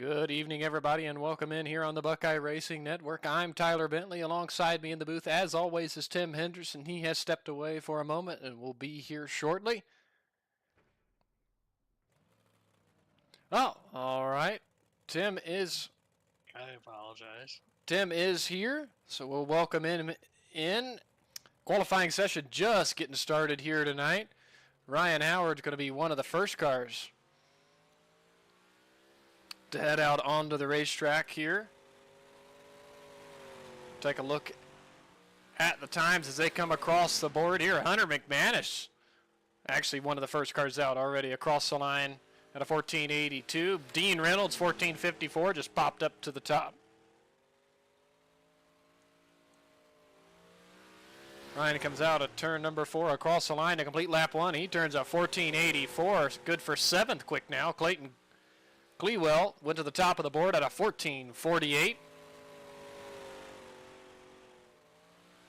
Good evening, everybody, and welcome in here on the Buckeye Racing Network. I'm Tyler Bentley. Alongside me in the booth, as always, is Tim Henderson. He has stepped away for a moment and will be here shortly. Oh, all right. Tim is here, so we'll welcome him in. Qualifying session just getting started here tonight. Ryan Howard's going to be one of the first cars to head out onto the racetrack here. Take a look at the times as they come across the board here. Hunter McManus, actually one of the first cars out already across the line at a 14.82. Dean Reynolds, 14.54, just popped up to the top. Ryan comes out at turn number 4 across the line to complete lap 1. He turns out 14.84, good for 7th quick now. Clayton Clewell went to the top of the board at a 14.48.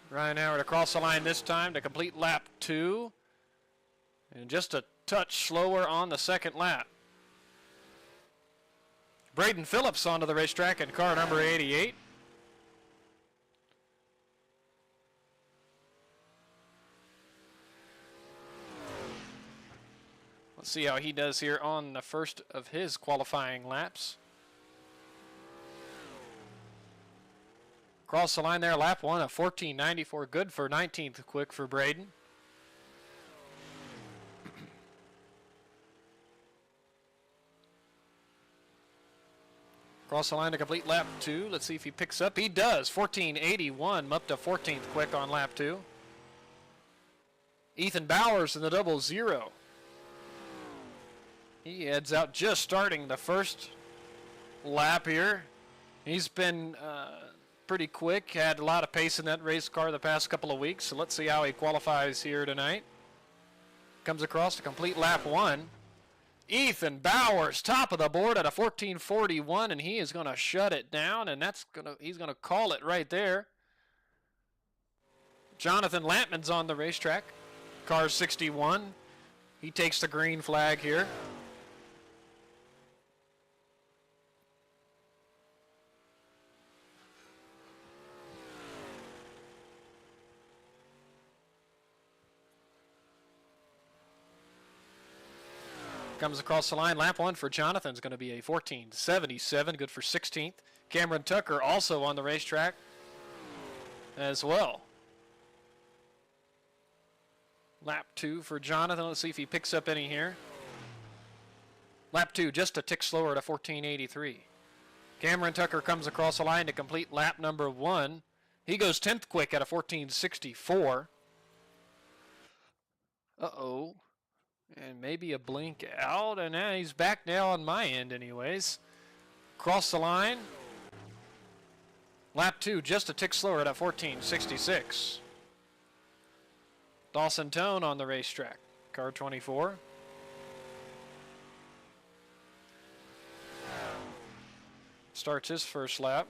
Ryan Howard across the line this time to complete lap 2. And just a touch slower on the second lap. Braden Phillips onto the racetrack in car number 88. Let's see how he does here on the first of his qualifying laps. Across the line there, lap 1 of 14.94, good for 19th quick for Braden. Across the line to complete lap 2. Let's see if he picks up. He does. 14.81, up to 14th quick on lap 2. Ethan Bowers in the 00. He heads out just starting the first lap here. He's been pretty quick, had a lot of pace in that race car the past couple of weeks, so let's see how he qualifies here tonight. Comes across to complete lap 1. Ethan Bowers, top of the board at a 14.41, and he is going to shut it down, and he's going to call it right there. Jonathan Lampman's on the racetrack, car 61. He takes the green flag here. Comes across the line. Lap 1 for Jonathan is going to be a 14.77, good for 16th. Cameron Tucker also on the racetrack as well. Lap 2 for Jonathan. Let's see if he picks up any here. Lap 2 just a tick slower at a 14.83. Cameron Tucker comes across the line to complete lap number 1. He goes 10th quick at a 14.64. Uh-oh. And maybe a blink out, and he's back now on my end anyways. Cross the line. Lap 2 just a tick slower at a 14.66. Dawson Tone on the racetrack, car 24. Starts his first lap.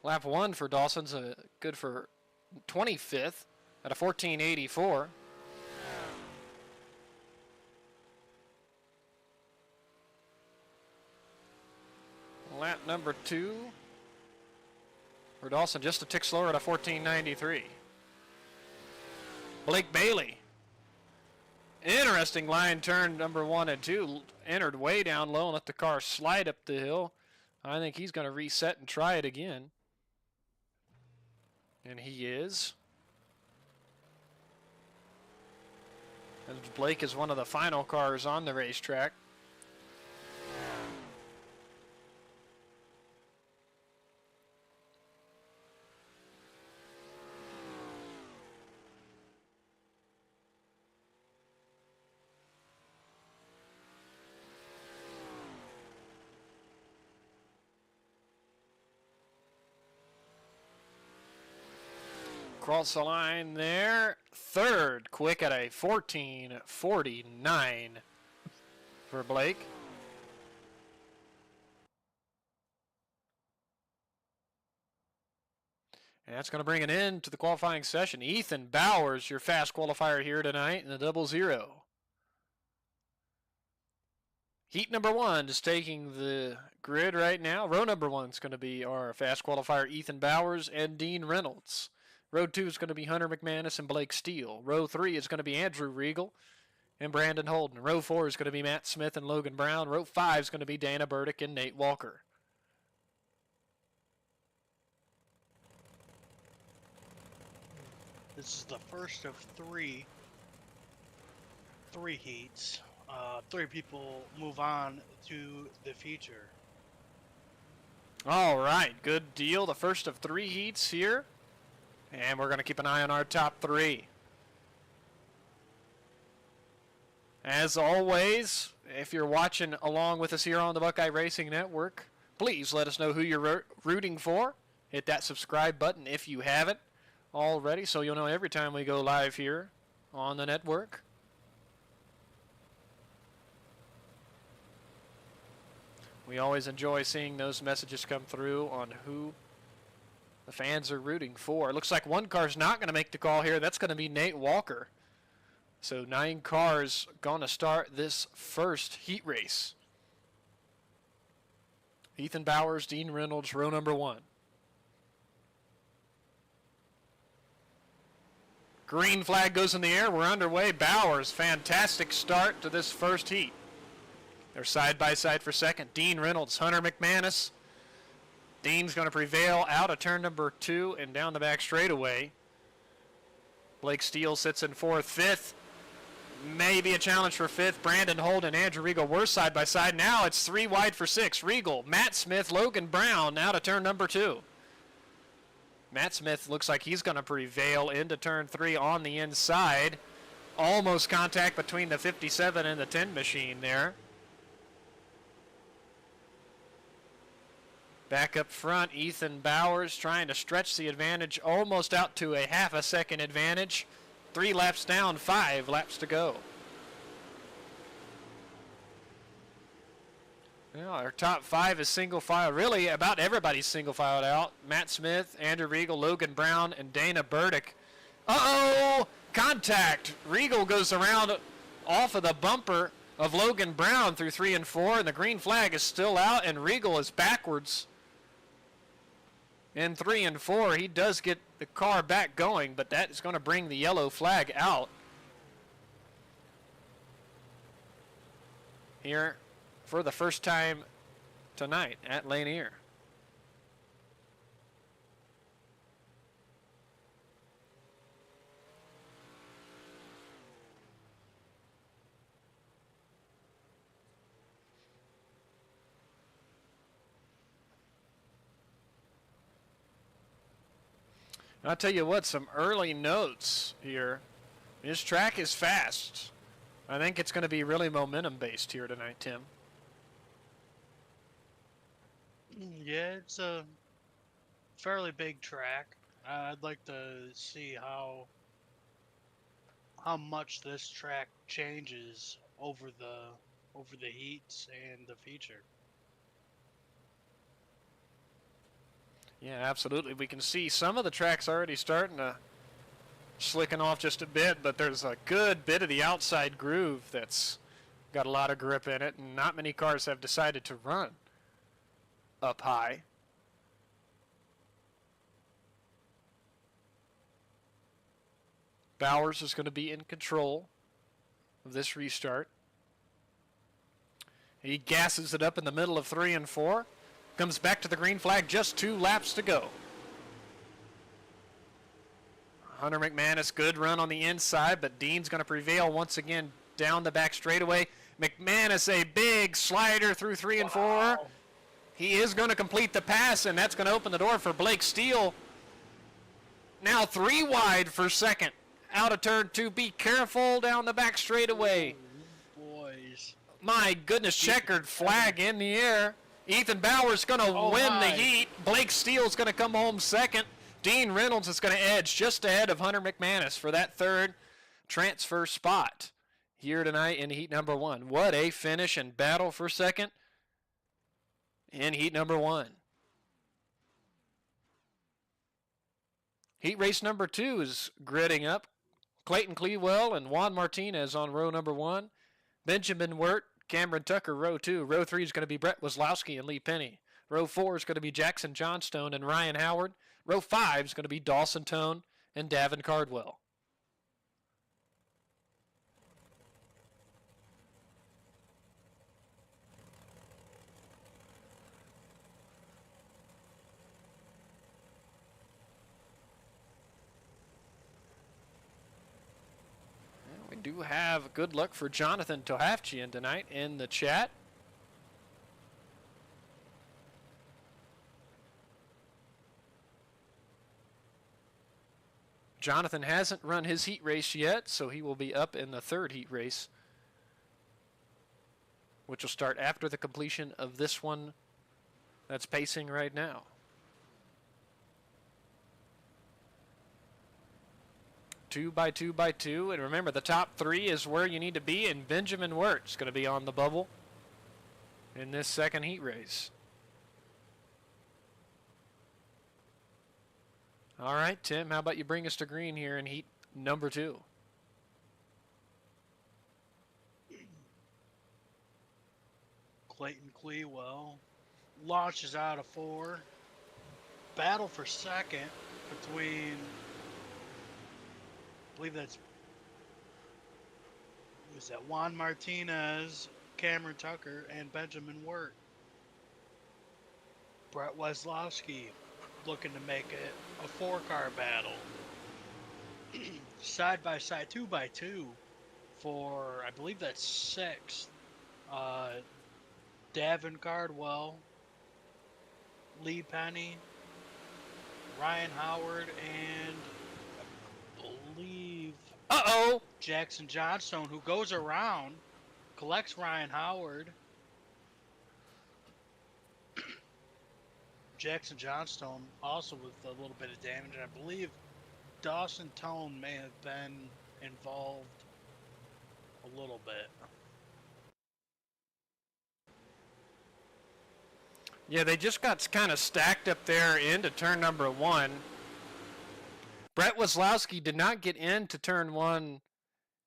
Lap 1 for Dawson's good for 25th at a 14.84. Lap number 2 for Dawson, just a tick slower at a 14.93. Blake Bailey. Interesting line turn number 1 and 2. Entered way down low and let the car slide up the hill. I think he's going to reset and try it again. And he is. And Blake is one of the final cars on the racetrack. Across the line there. 3rd quick at a 14.49 for Blake. And that's going to bring an end to the qualifying session. Ethan Bowers, your fast qualifier here tonight in the 00. Heat number 1 is taking the grid right now. Row number 1 is going to be our fast qualifier, Ethan Bowers and Dean Reynolds. Row 2 is going to be Hunter McManus and Blake Steele. Row 3 is going to be Andrew Regal and Brandon Holden. Row 4 is going to be Matt Smith and Logan Brown. Row 5 is going to be Dana Burdick and Nate Walker. This is the first of three heats. 3 people move on to the feature. All right, good deal. The first of 3 heats here. And we're going to keep an eye on our top 3. As always, if you're watching along with us here on the Buckeye Racing Network, please let us know who you're rooting for. Hit that subscribe button if you haven't already, so you'll know every time we go live here on the network. We always enjoy seeing those messages come through on who the fans are rooting for. It looks like one car's not going to make the call here. That's going to be Nate Walker. So 9 cars going to start this first heat race. Ethan Bowers, Dean Reynolds, row number 1. Green flag goes in the air. We're underway. Bowers, fantastic start to this first heat. They're side by side for second. Dean Reynolds, Hunter McManus. Dean's going to prevail out of turn number 2 and down the back straightaway. Blake Steele sits in 4th. 5th, maybe a challenge for 5th. Brandon Holden and Andrew Regal were side by side. Now it's 3 wide for 6. Regal, Matt Smith, Logan Brown out of turn number 2. Matt Smith looks like he's going to prevail into turn 3 on the inside. Almost contact between the 57 and the 10 machine there. Back up front, Ethan Bowers trying to stretch the advantage almost out to a half a second advantage. 3 laps down, 5 laps to go. Well, our top 5 is single file. Really, about everybody's single filed out. Matt Smith, Andrew Regal, Logan Brown, and Dana Burdick. Uh-oh! Contact! Regal goes around off of the bumper of Logan Brown through 3 and 4, and the green flag is still out, and Regal is backwards. In 3 and 4, he does get the car back going, but that is going to bring the yellow flag out. Here for the first time tonight at Lanier. I'll tell you what, some early notes here. This track is fast. I think it's going to be really momentum based here tonight, Tim. Yeah, it's a fairly big track. I'd like to see how much this track changes over the heats and the feature. Yeah, absolutely. We can see some of the tracks already starting to slicking off just a bit, but there's a good bit of the outside groove that's got a lot of grip in it, and not many cars have decided to run up high. Bowers is going to be in control of this restart. He gasses it up in the middle of 3 and 4. Comes back to the green flag, just 2 laps to go. Hunter McManus, good run on the inside, but Dean's going to prevail once again down the back straightaway. McManus, a big slider through 3 and 4. He is going to complete the pass, and that's going to open the door for Blake Steele. Now 3 wide for second. Out of turn 2. Be careful down the back straightaway. Boys. My goodness, checkered flag in the air. Ethan Bowers going to win the heat. Blake Steele's going to come home second. Dean Reynolds is going to edge just ahead of Hunter McManus for that 3rd transfer spot here tonight in heat number 1. What a finish and battle for second in heat number 1. Heat race number 2 is gridding up. Clayton Clewell and Juan Martinez on row number 1. Benjamin Wirt, Cameron Tucker, row 2. Row 3 is going to be Brett Weslowski and Lee Penny. Row 4 is going to be Jackson Johnstone and Ryan Howard. Row 5 is going to be Dawson Tone and Davin Cardwell. We do have good luck for Jonathan Tohafchian tonight in the chat. Jonathan hasn't run his heat race yet, so he will be up in the 3rd heat race, which will start after the completion of this one that's pacing right now. Two by two, and remember the top 3 is where you need to be, and Benjamin Wirt's going to be on the bubble in this 2nd heat race. All right, Tim, how about you bring us to green here in heat number 2? Clayton Clewell launches out of 4. Battle for 2nd between, I believe that's, was that Juan Martinez, Cameron Tucker, and Benjamin Wirt. Brett Weslowski looking to make it a 4-car battle. Side by side, 2 by 2 for, I believe that's 6th. Davin Cardwell, Lee Penny, Ryan Howard, and I believe Jackson Johnstone, who goes around, collects Ryan Howard. Jackson Johnstone also with a little bit of damage, and I believe Dawson Tone may have been involved a little bit. Yeah, they just got kind of stacked up there into turn number 1. Brett Weslowski did not get into turn 1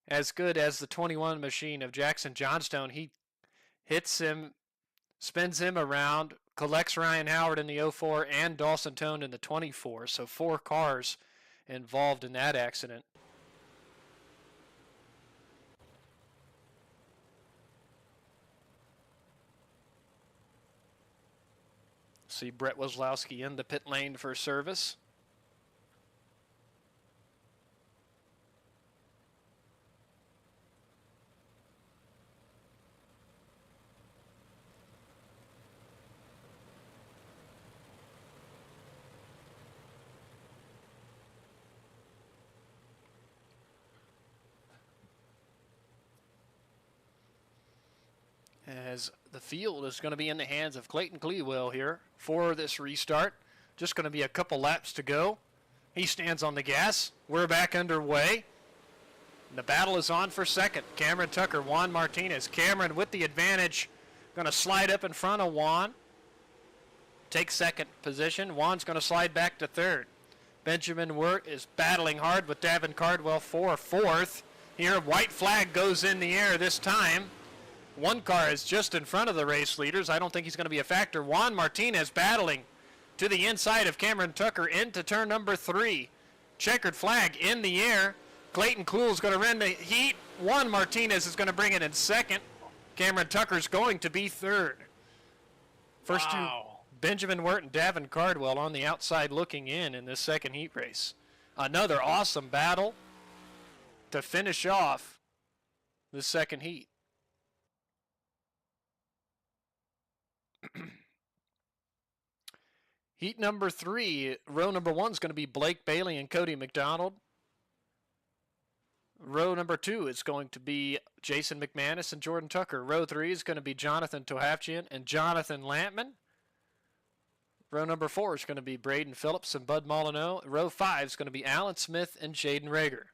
as good as the 21 machine of Jackson Johnstone. He hits him, spins him around, collects Ryan Howard in the 04 and Dawson Tone in the 24. So 4 cars involved in that accident. See Brett Weslowski in the pit lane for service. As the field is going to be in the hands of Clayton Clewell here for this restart. Just going to be a couple laps to go. He stands on the gas. We're back underway. The battle is on for 2nd. Cameron Tucker, Juan Martinez. Cameron with the advantage. Going to slide up in front of Juan. Take 2nd position. Juan's going to slide back to 3rd. Benjamin Wirt is battling hard with Davin Cardwell for 4th. Here, white flag goes in the air this time. One car is just in front of the race leaders. I don't think he's going to be a factor. Juan Martinez battling to the inside of Cameron Tucker into turn number 3. Checkered flag in the air. Clayton Clewell is going to run the heat. Juan Martinez is going to bring it in 2nd. Cameron Tucker's going to be 3rd. First two, Benjamin Wirt and Davin Cardwell on the outside looking in this 2nd heat race. Another awesome battle to finish off the 2nd heat. Heat number 3, row number 1 is going to be Blake Bailey and Cody McDonald. Row number 2 is going to be Jason McManus and Jordan Tucker. Row 3 is going to be Jonathan Tohafchian and Jonathan Lampman. Row number 4 is going to be Braden Phillips and Bud Molyneux. Row 5 is going to be Alan Smith and Jaden Rager.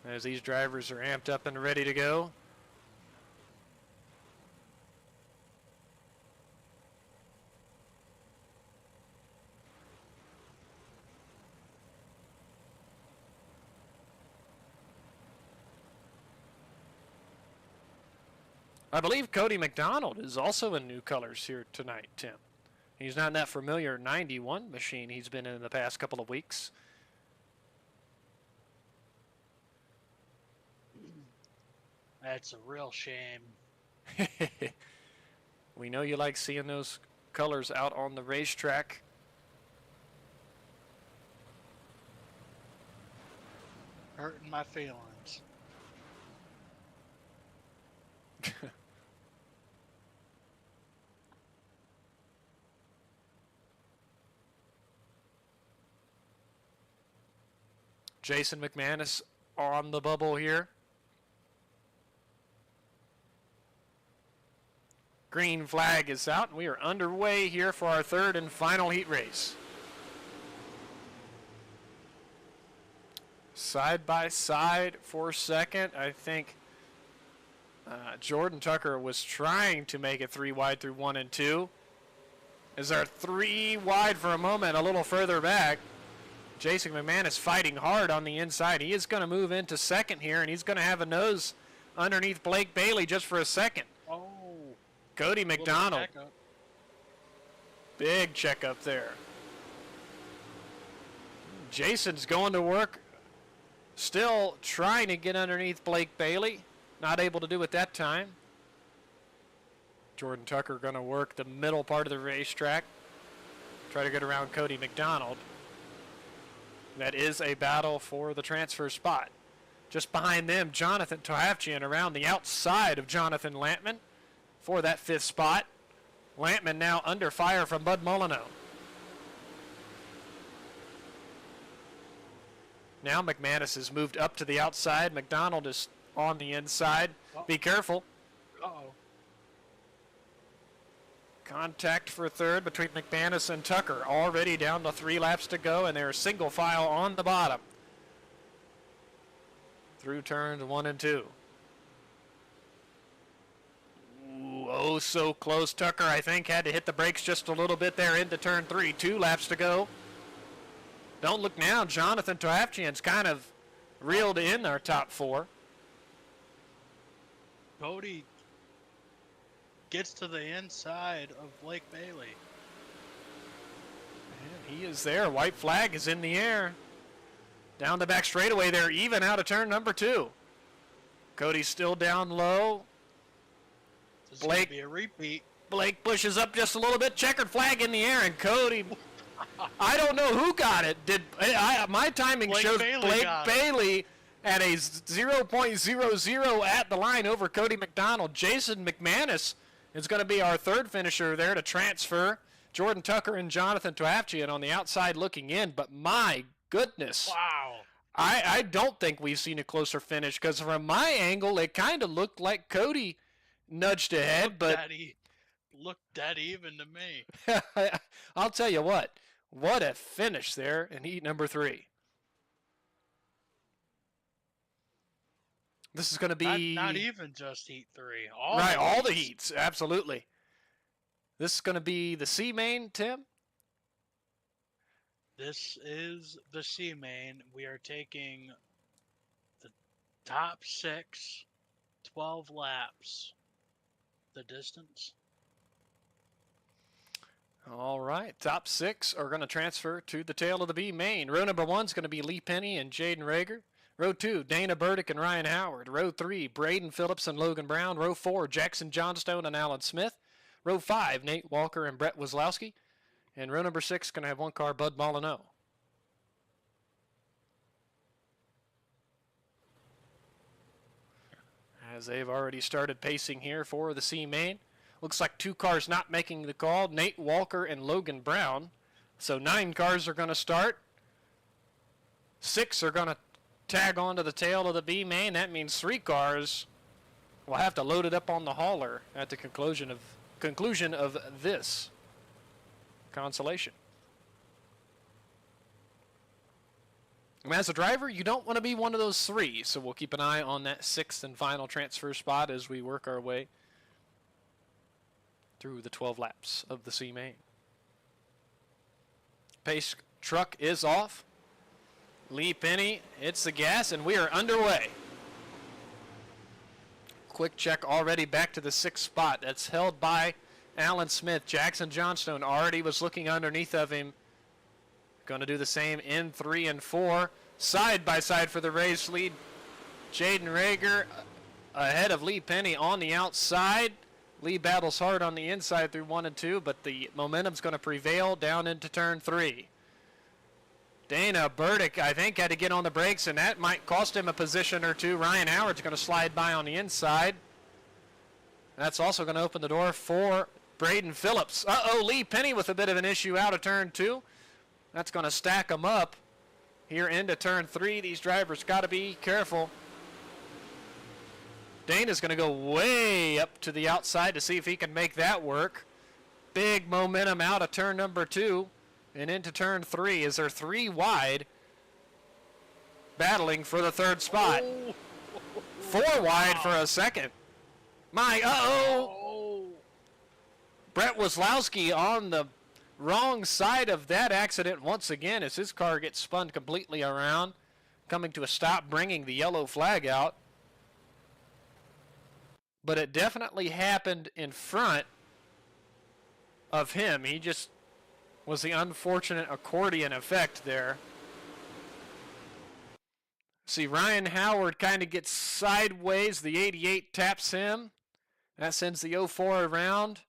as these drivers are amped up and ready to go. I believe Cody McDonald is also in new colors here tonight, Tim. He's not in that familiar 91 machine he's been in the past couple of weeks. That's a real shame. We know you like seeing those colors out on the racetrack. Hurting my feelings. Jason McManus on the bubble here. Green flag is out, and we are underway here for our third and final heat race. Side by side for second. I think Jordan Tucker was trying to make it 3 wide through 1 and 2. Is our 3 wide for a moment, a little further back. Jason McManus fighting hard on the inside. He is going to move into second here, and he's going to have a nose underneath Blake Bailey just for a second. Oh. Cody McDonald. Big checkup there. Jason's going to work. Still trying to get underneath Blake Bailey. Not able to do it that time. Jordan Tucker going to work the middle part of the racetrack. Try to get around Cody McDonald. That is a battle for the transfer spot. Just behind them, Jonathan Tohavchian around the outside of Jonathan Lampman for that 5th spot. Lampman now under fire from Bud Molyneux. Now McManus has moved up to the outside. McDonald is on the inside. Be careful. Uh-oh. Contact for third between McManus and Tucker. Already down to 3 laps to go, and they're single file on the bottom. Through turns 1 and 2. Ooh, oh, so close. Tucker, I think, had to hit the brakes just a little bit there into turn 3. 2 laps to go. Don't look now. Jonathan Tohavchian's kind of reeled in our top 4. Cody gets to the inside of Blake Bailey. And he is there. White flag is in the air. Down the back straightaway there, even out of turn number 2. Cody's still down low. This is going to be a repeat. Blake pushes up just a little bit. Checkered flag in the air, and Cody, I don't know who got it. My timing Blake shows Bailey Blake got it. Bailey at a 0.00 at the line over Cody McDonald. Jason McManus is going to be our third finisher there to transfer. Jordan Tucker and Jonathan Tohavchian on the outside looking in, but my goodness. Wow. I don't think we've seen a closer finish, because from my angle, it kind of looked like Cody nudged ahead, Looked dead even to me. I'll tell you what a finish there in heat number 3. This is going to be Not even just heat 3. all the heats, absolutely. This is going to be the C main, Tim. This is the C main. We are taking the top 6, 12 laps. The distance. All right, top 6 are going to transfer to the tail of the B main. Row number 1 is going to be Lee Penny and Jaden Rager. Row 2, Dana Burdick and Ryan Howard. Row 3, Braden Phillips and Logan Brown. Row 4, Jackson Johnstone and Alan Smith. Row 5, Nate Walker and Brett Wazlowski. And row number 6 going to have one car, Bud Molyneux. As they've already started pacing here for the C main. Looks like 2 cars not making the call, Nate Walker and Logan Brown. So 9 cars are going to start. 6 are going to tag onto the tail of the B main. That means 3 cars will have to load it up on the hauler at the conclusion of this consolation. And as a driver, you don't want to be one of those three, so we'll keep an eye on that 6th and final transfer spot as we work our way through the 12 laps of the C main. Pace truck is off. Lee Penny hits the gas, and we are underway. Quick check already back to the 6th spot. That's held by Alan Smith. Jackson Johnstone already was looking underneath of him. Going to do the same in 3 and 4. Side by side for the race lead. Jaden Rager ahead of Lee Penny on the outside. Lee battles hard on the inside through 1 and 2, but the momentum's going to prevail down into turn 3. Dana Burdick, I think, had to get on the brakes, and that might cost him a position or two. Ryan Howard's going to slide by on the inside. That's also going to open the door for Braden Phillips. Lee Penny with a bit of an issue out of turn 2. That's going to stack them up here into turn 3. These drivers got to be careful. Dana's going to go way up to the outside to see if he can make that work. Big momentum out of turn number 2 and into turn 3 as they're 3 wide, battling for the 3rd spot. 4 wide for a 2nd. Brett Waslowski on the wrong side of that accident once again as his car gets spun completely around, coming to a stop, bringing the yellow flag out. But it definitely happened in front of him. He just was the unfortunate accordion effect there. See, Ryan Howard kind of gets sideways. The 88 taps him. That sends the 04 around.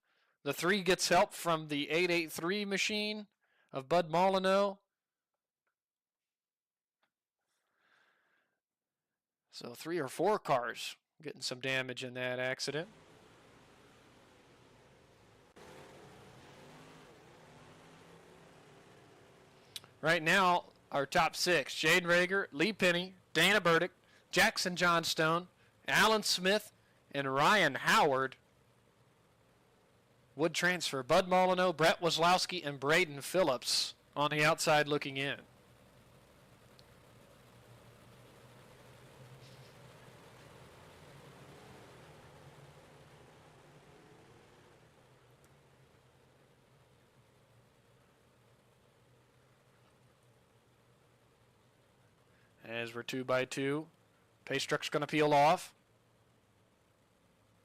The 3 gets help from the 883 machine of Bud Molyneux. So 3 or 4 cars getting some damage in that accident. Right now, our top 6, Jaden Rager, Lee Penny, Dana Burdick, Jackson Johnstone, Alan Smith, and Ryan Howard would transfer. Bud Molyneux, Brett Waslowski, and Braden Phillips on the outside looking in. As we're 2 by 2, pace truck's going to peel off.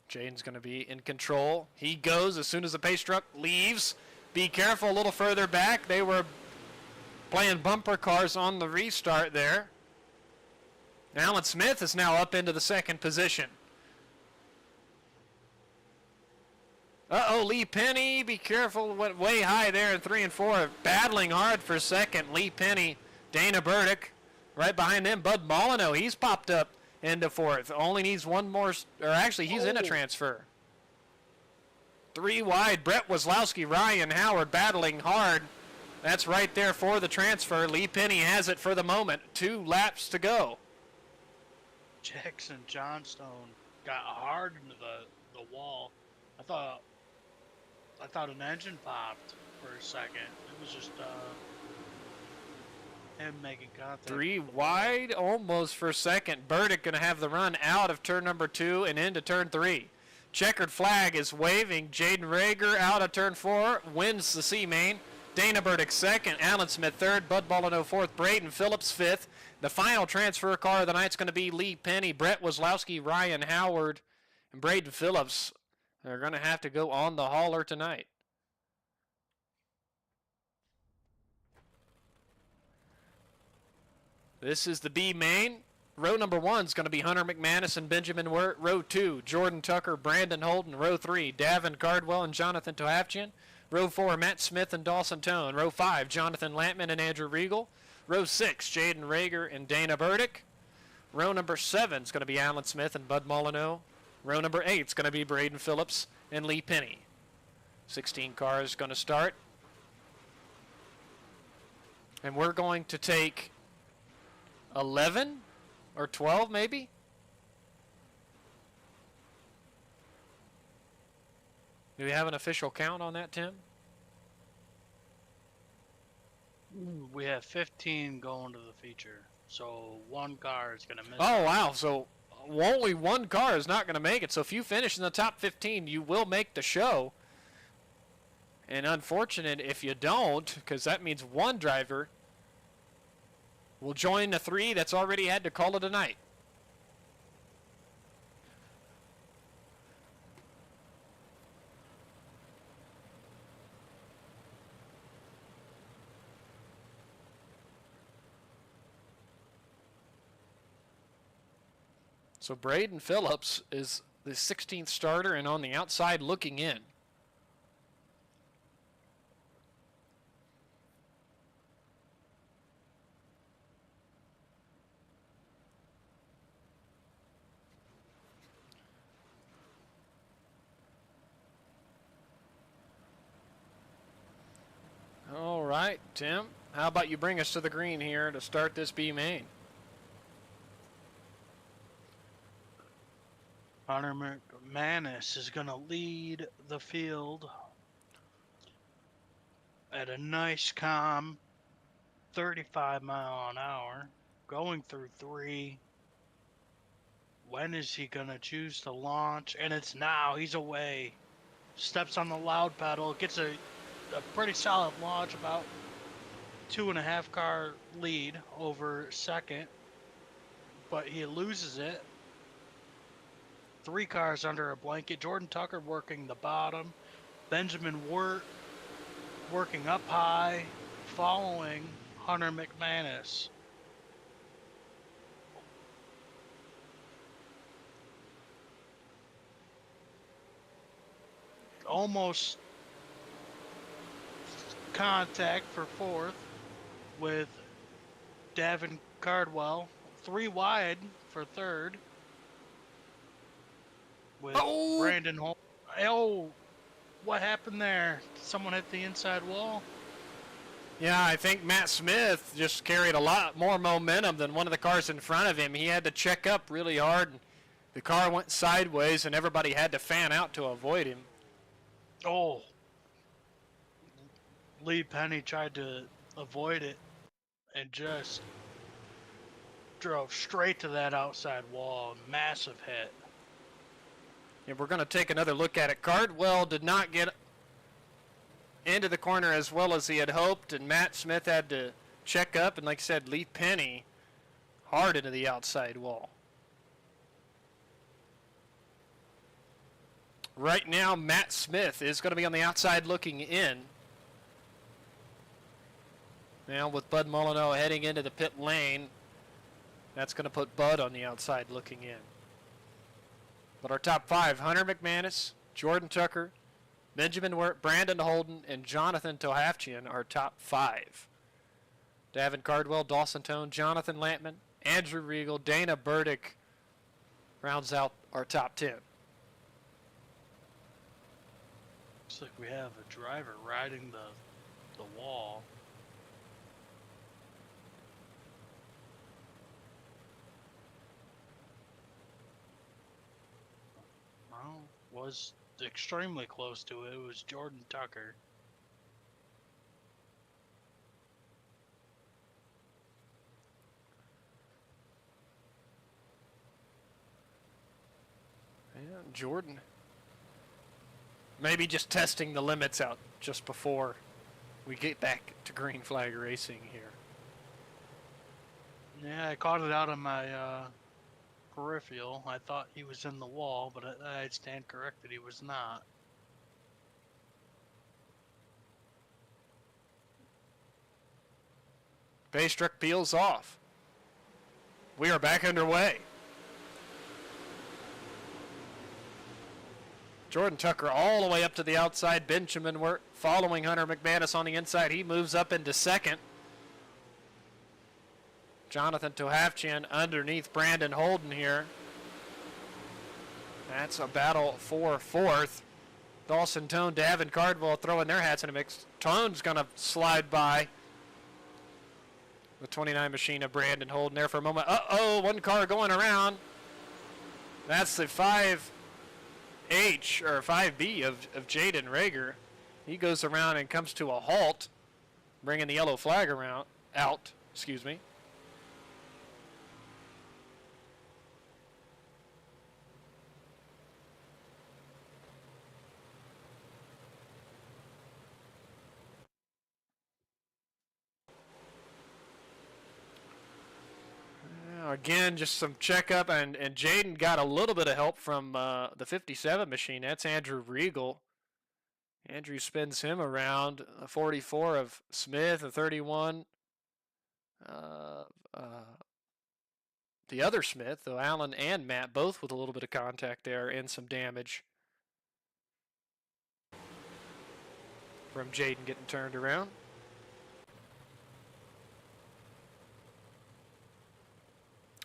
Jaden's going to be in control. He goes as soon as the pace truck leaves. Be careful a little further back. They were playing bumper cars on the restart there. Alan Smith is now up into the 2nd position. Lee Penny, be careful, went way high there in 3 and 4, battling hard for 2nd. Lee Penny, Dana Burdick, right behind them, Bud Molyneux, he's popped up into 4th. Only needs one more, or actually he's in a transfer. 3 wide, Brett Waslowski, Ryan Howard battling hard. That's right there for the transfer. Lee Penny has it for the moment. 2 laps to go. Jackson Johnstone got hard into the wall. I thought an engine popped for a second. It was just him making contact. 3 wide, almost for 2nd. Burdick going to have the run out of turn number 2 and into turn 3. Checkered flag is waving. Jaden Rager out of turn 4, wins the C main. Dana Burdick 2nd, Alan Smith 3rd, Bud Molyneux 4th, Braden Phillips 5th. The final transfer car of the night's going to be Lee Penny, Brett Waslowski, Ryan Howard, and Braden Phillips. They're going to have to go on the hauler tonight. This is the B main. Row number 1 is going to be Hunter McManus and Benjamin Wirt. Row 2, Jordan Tucker, Brandon Holden. Row 3, Davin Cardwell and Jonathan Tohafchian. Row 4, Matt Smith and Dawson Tone. Row 5, Jonathan Lampman and Andrew Regal. Row 6, Jaden Rager and Dana Burdick. Row number 7 is going to be Alan Smith and Bud Molyneux. Row number 8 is going to be Braden Phillips and Lee Penny. 16 cars going to start. And we're going to take 11 or 12 maybe. Do we have an official count on that, Tim? We have 15 going to the feature, so one car is gonna miss. Oh, wow. So only one car is not going to make it. So if you finish in the top 15, you will make the show. And unfortunate if you don't, because that means one driver will join the 3 that's already had to call it a night. So Braden Phillips is the 16th starter and on the outside looking in. All right, Tim, how about you bring us to the green here to start this B main? Hunter McManus is going to lead the field at a nice calm 35 mile an hour, going through 3. When is he going to choose to launch? And it's now. He's away. Steps on the loud pedal, gets a pretty solid launch, about 2.5 car lead over second, but he loses it. 3 cars under a blanket. Jordan Tucker working the bottom. Benjamin Wirt working up high, following Hunter McManus. Almost contact for 4th with Davin Cardwell. 3 wide for 3rd. With Brandon Holt. Oh, what happened there? Did someone hit the inside wall? Yeah, I think Matt Smith just carried a lot more momentum than one of the cars in front of him. He had to check up really hard. And the car went sideways, and everybody had to fan out to avoid him. Oh. Lee Penny tried to avoid it and just drove straight to that outside wall. Massive hit. And we're going to take another look at it. Cardwell did not get into the corner as well as he had hoped, and Matt Smith had to check up, and like I said, Lee Penny hard into the outside wall. Right now, Matt Smith is going to be on the outside looking in. Now with Bud Molyneux heading into the pit lane, that's going to put Bud on the outside looking in. But our top 5, Hunter McManus, Jordan Tucker, Benjamin Wirt, Brandon Holden, and Jonathan Tohafchian are top 5. Davin Cardwell, Dawson Tone, Jonathan Lampman, Andrew Regal, Dana Burdick rounds out our top 10. Looks like we have a driver riding the wall. Well, was extremely close to it. It was Jordan Tucker. Yeah, Jordan. Maybe just testing the limits out just before we get back to green flag racing here. Yeah, I caught it out on my peripheral. I thought he was in the wall, but I stand corrected. He was not. Base truck peels off. We are back underway. Jordan Tucker all the way up to the outside. Benjamin Wirt following Hunter McManus on the inside. He moves up into second. Jonathan Tohafchian underneath Brandon Holden here. That's a battle for 4th. Dawson Tone, Davin Cardwell throwing their hats in the mix. Tone's going to slide by the 29 machine of Brandon Holden there for a moment. Uh-oh, one car going around. That's the 5H or 5B of Jaden Rager. He goes around and comes to a halt. bringing the yellow flag out. Excuse me. Again, just some checkup, and Jaden got a little bit of help from the 57 machine. That's Andrew Regal. Andrew spins him around. A 44 of Smith, a 31. The other Smith, though, Alan and Matt, both with a little bit of contact there and some damage from Jaden getting turned around.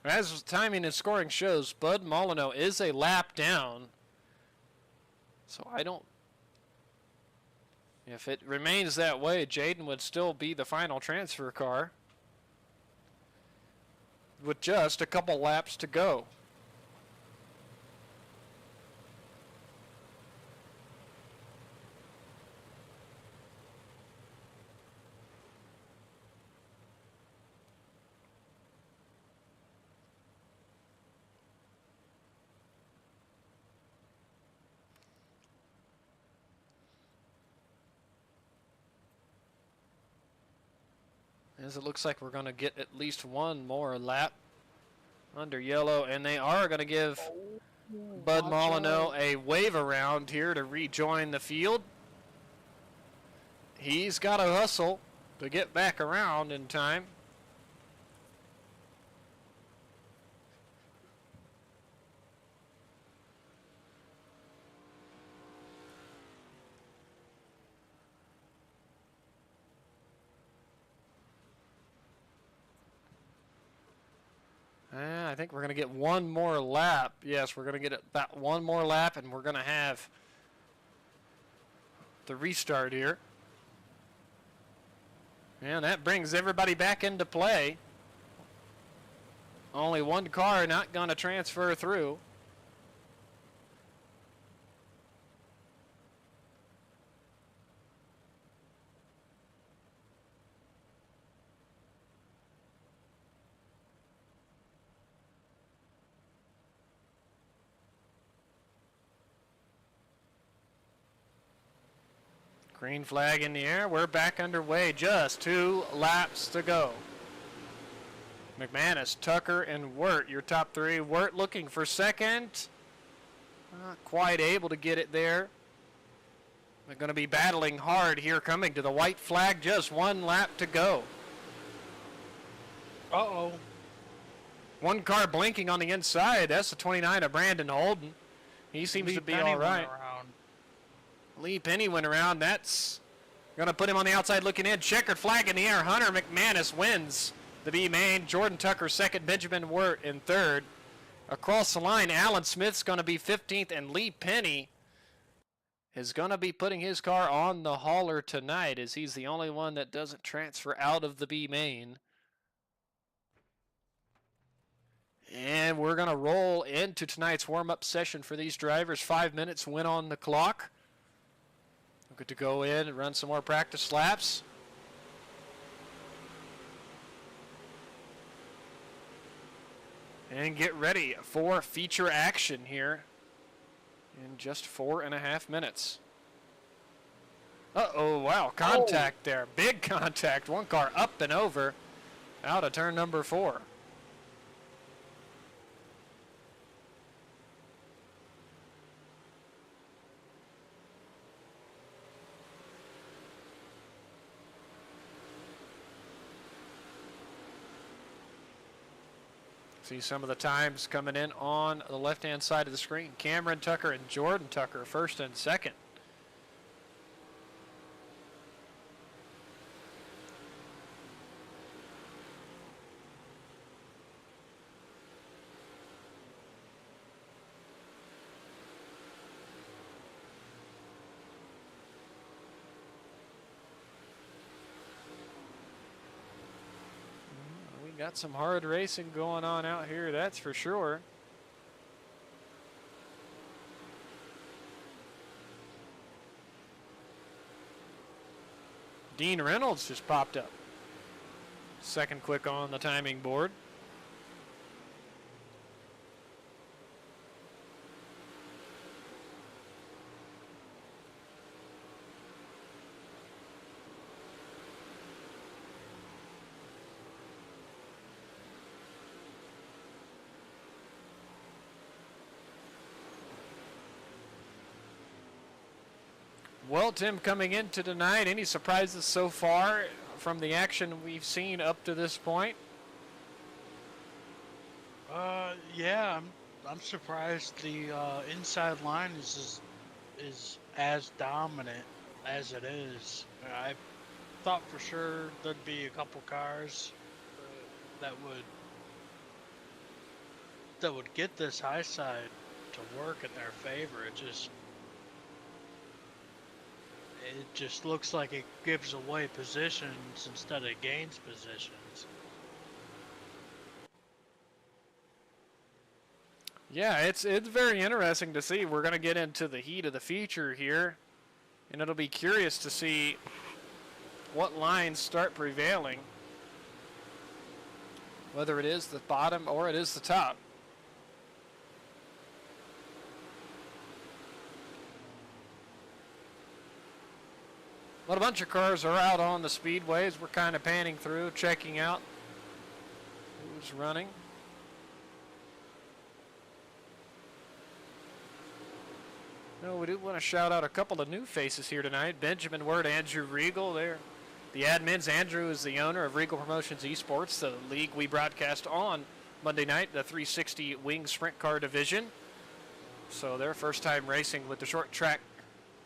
As timing and scoring shows, Bud Molyneux is a lap down. So I don't... If it remains that way, Jaden would still be the final transfer car with just a couple laps to go. As it looks like we're going to get at least one more lap under yellow, and they are going to give Bud Molyneux a wave around here to rejoin the field. He's got to hustle to get back around in time. I think we're going to get one more lap. Yes, we're going to get about one more lap, and we're going to have the restart here. And that brings everybody back into play. Only one car not going to transfer through. Green flag in the air. We're back underway. Just 2 laps to go. McManus, Tucker, and Wirt, your top 3. Wirt looking for second. Not quite able to get it there. They're going to be battling hard here coming to the white flag. Just 1 lap to go. Uh-oh. One car blinking on the inside. That's the 29 of Brandon Holden. He seems to be all right. Lee Penny went around. That's going to put him on the outside looking in. Checkered flag in the air. Hunter McManus wins the B main. Jordan Tucker second. Benjamin Wirt in third. Across the line, Alan Smith's going to be 15th, and Lee Penny is going to be putting his car on the hauler tonight, as he's the only one that doesn't transfer out of the B main. And we're going to roll into tonight's warm-up session for these drivers. 5 minutes went on the clock. Good to go in and run some more practice laps. And get ready for feature action here in just 4.5 minutes. Uh-oh, wow, contact there. Big contact. One car up and over out of turn number 4. See some of the times coming in on the left-hand side of the screen. Cameron Tucker and Jordan Tucker, first and second. Got some hard racing going on out here, that's for sure. Dean Reynolds just popped up. Second quick on the timing board. Well, Tim, coming into tonight, any surprises so far from the action we've seen up to this point? Yeah, I'm surprised the inside line is as dominant as it is. I thought for sure there'd be a couple cars that would get this high side to work in their favor. It just looks like it gives away positions instead of gains positions. Yeah, it's very interesting to see. We're going to get into the heat of the feature here, and it'll be curious to see what lines start prevailing, whether it is the bottom or it is the top. Well, a bunch of cars are out on the speedways. We're kind of panning through, checking out who's running. No, we do want to shout out a couple of new faces here tonight. Benjamin Word, Andrew Regal there. The admins, Andrew is the owner of Regal Promotions Esports, the league we broadcast on Monday night, the 360 Wing Sprint Car Division. So their first time racing with the short track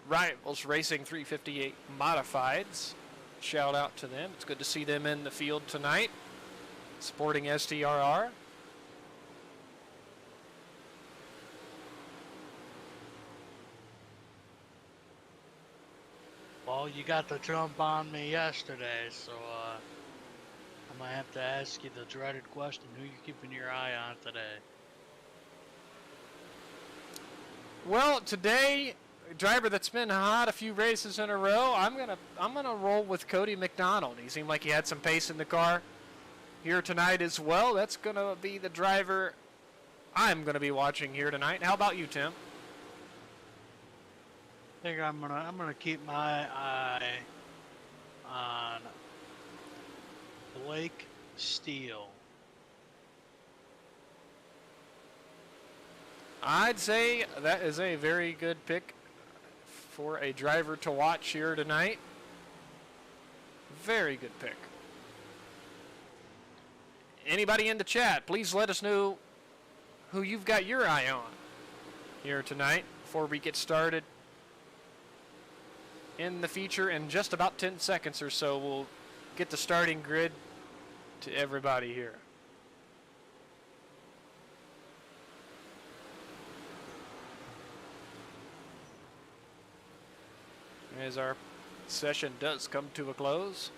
rivals racing 358 modifieds. Shout out to them. It's good to see them in the field tonight, sporting STRR. Well, you got the jump on me yesterday, so I might have to ask you the dreaded question: who you keeping your eye on today? Well, today, a driver that's been hot a few races in a row, I'm gonna roll with Cody McDonald. He seemed like he had some pace in the car here tonight as well. That's gonna be the driver I'm gonna be watching here tonight. How about you, Tim? I think I'm gonna keep my eye on Blake Steele. I'd say that is a very good pick for a driver to watch here tonight. Very good pick. Anybody in the chat, please let us know who you've got your eye on here tonight before we get started in the feature. In just about 10 seconds or so, we'll get the starting grid to everybody here. As our session does come to a close.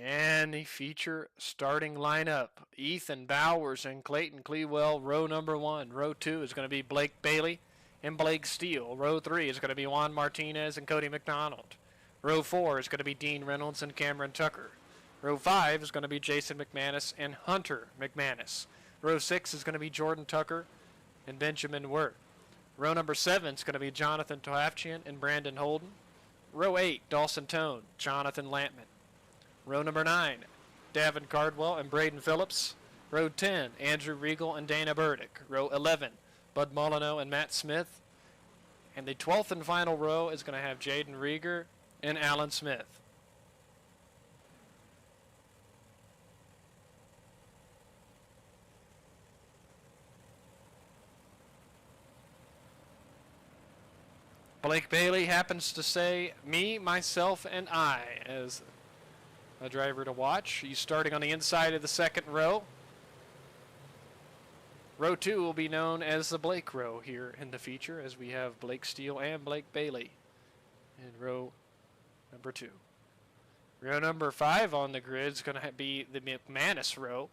And the feature starting lineup: Ethan Bowers and Clayton Clewell, row number 1. Row 2 is going to be Blake Bailey and Blake Steele. Row 3 is going to be Juan Martinez and Cody McDonald. Row 4 is going to be Dean Reynolds and Cameron Tucker. Row 5 is going to be Jason McManus and Hunter McManus. Row 6 is going to be Jordan Tucker and Benjamin Wirt. Row number 7 is going to be Jonathan Tohafchian and Brandon Holden. Row 8, Dawson Tone, Jonathan Lampman. Row number 9, Davin Cardwell and Braden Phillips. Row 10, Andrew Regal and Dana Burdick. Row 11, Bud Molyneux and Matt Smith. And the 12th and final row is going to have Jaden Rieger and Alan Smith. Blake Bailey happens to say me, myself, and I as a driver to watch. He's starting on the inside of the second row. Row 2 will be known as the Blake row here in the feature, as we have Blake Steele and Blake Bailey in row number 2. Row number 5 on the grid is going to be the McManus row,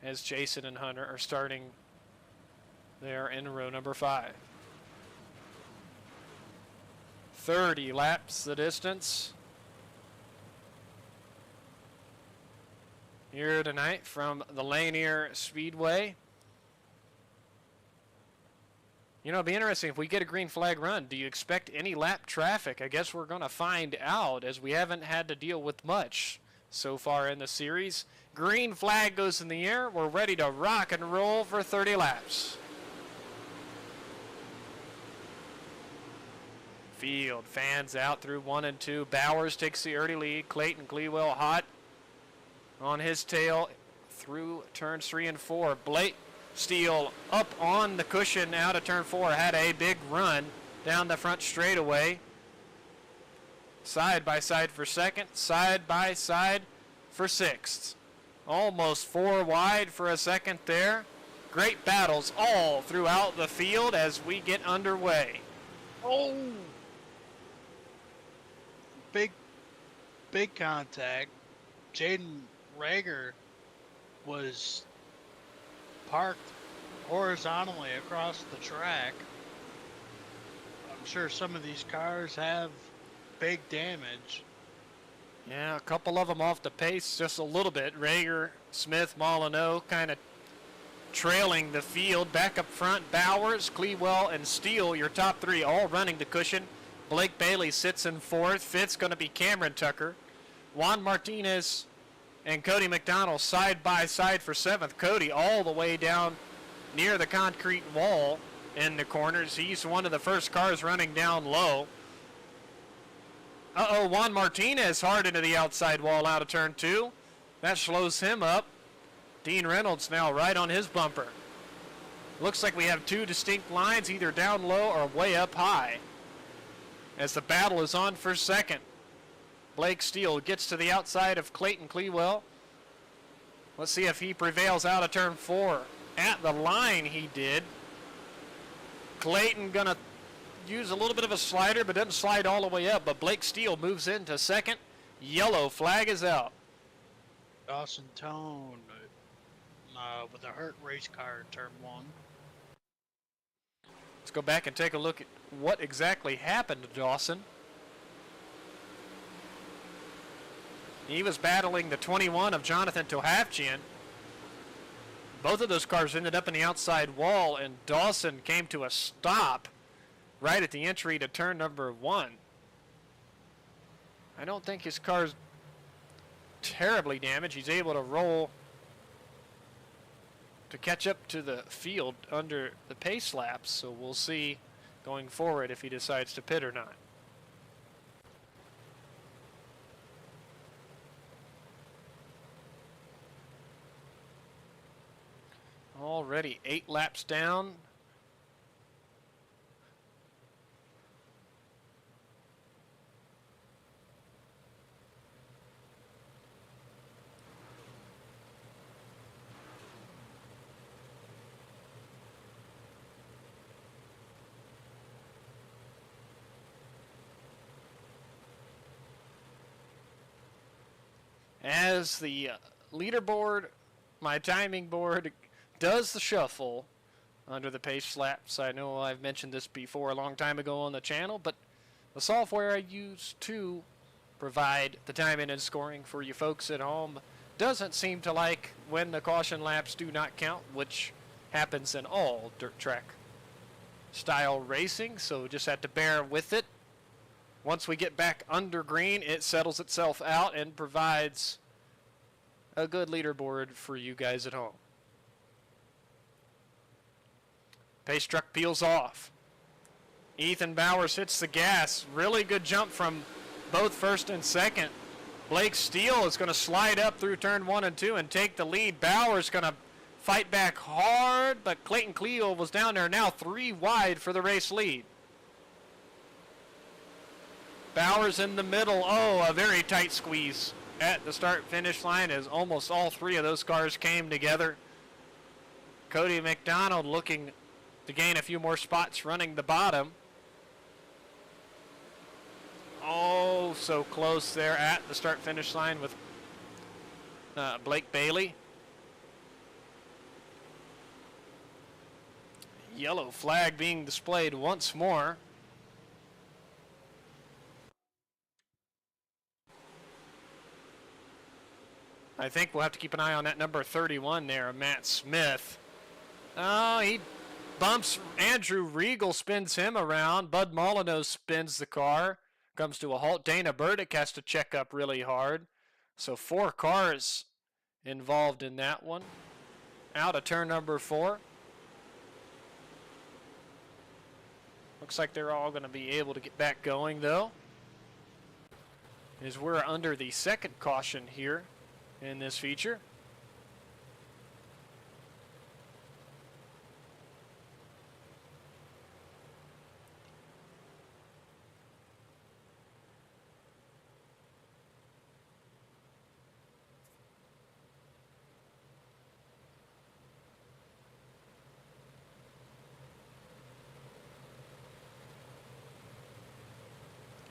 as Jason and Hunter are starting there in row number 5. 30 laps the distance here tonight from the Lanier Speedway. You know, it'd be interesting if we get a green flag run. Do you expect any lap traffic? I guess we're going to find out, as we haven't had to deal with much so far in the series. Green flag goes in the air. We're ready to rock and roll for 30 laps. Field fans out through 1 and 2. Bowers takes the early lead. Clayton Clewell hot on his tail through turns 3 and 4. Blake Steele up on the cushion out of turn 4. Had a big run down the front straightaway. Side by side for second. Side by side for sixth. Almost 4 wide for a second there. Great battles all throughout the field as we get underway. Oh! Big contact. Jaden Rager was parked horizontally across the track. I'm sure some of these cars have big damage. Yeah, a couple of them off the pace just a little bit. Rager, Smith, Molyneux kind of trailing the field. Back up front, Bowers, Clewell, and Steele, your top 3, all running the cushion. Blake Bailey sits in 4th. 5th's going to be Cameron Tucker. Juan Martinez and Cody McDonald side by side for 7th. Cody all the way down near the concrete wall in the corners. He's one of the first cars running down low. Juan Martinez hard into the outside wall out of turn 2. That slows him up. Dean Reynolds now right on his bumper. Looks like we have 2 distinct lines, either down low or way up high, as the battle is on for second. Blake Steele gets to the outside of Clayton Clewell. Let's see if he prevails out of turn 4. At the line he did. Clayton gonna use a little bit of a slider, but doesn't slide all the way up. But Blake Steele moves into second. Yellow flag is out. Dawson Tone with a hurt race car in turn 1. Let's go back and take a look at what exactly happened to Dawson. He was battling the 21 of Jonathan Tohavchian. Both of those cars ended up in the outside wall, and Dawson came to a stop right at the entry to turn number 1. I don't think his car's terribly damaged. He's able to roll to catch up to the field under the pace laps, so we'll see going forward if he decides to pit or not. Already 8 laps down. As the leaderboard, my timing board, does the shuffle under the pace laps. I know I've mentioned this before a long time ago on the channel, but the software I use to provide the timing and scoring for you folks at home doesn't seem to like when the caution laps do not count, which happens in all dirt track style racing, so just have to bear with it. Once we get back under green, it settles itself out and provides a good leaderboard for you guys at home. Pace truck peels off. Ethan Bowers hits the gas. Really good jump from both first and second. Blake Steele is going to slide up through turn 1 and 2 and take the lead. Bowers going to fight back hard, but Clayton Cleo was down there, now 3 wide for the race lead. Bowers in the middle. Oh, a very tight squeeze at the start-finish line as almost all 3 of those cars came together. Cody McDonald looking to gain a few more spots running the bottom. Oh, so close there at the start-finish line with Blake Bailey. Yellow flag being displayed once more. I think we'll have to keep an eye on that number 31 there, Matt Smith. Oh, he bumps Andrew Regal, spins him around. Bud Molyneux spins the car, comes to a halt. Dana Burdick has to check up really hard. So 4 cars involved in that one. Out of turn number 4. Looks like they're all going to be able to get back going, though, as we're under the second caution here in this feature.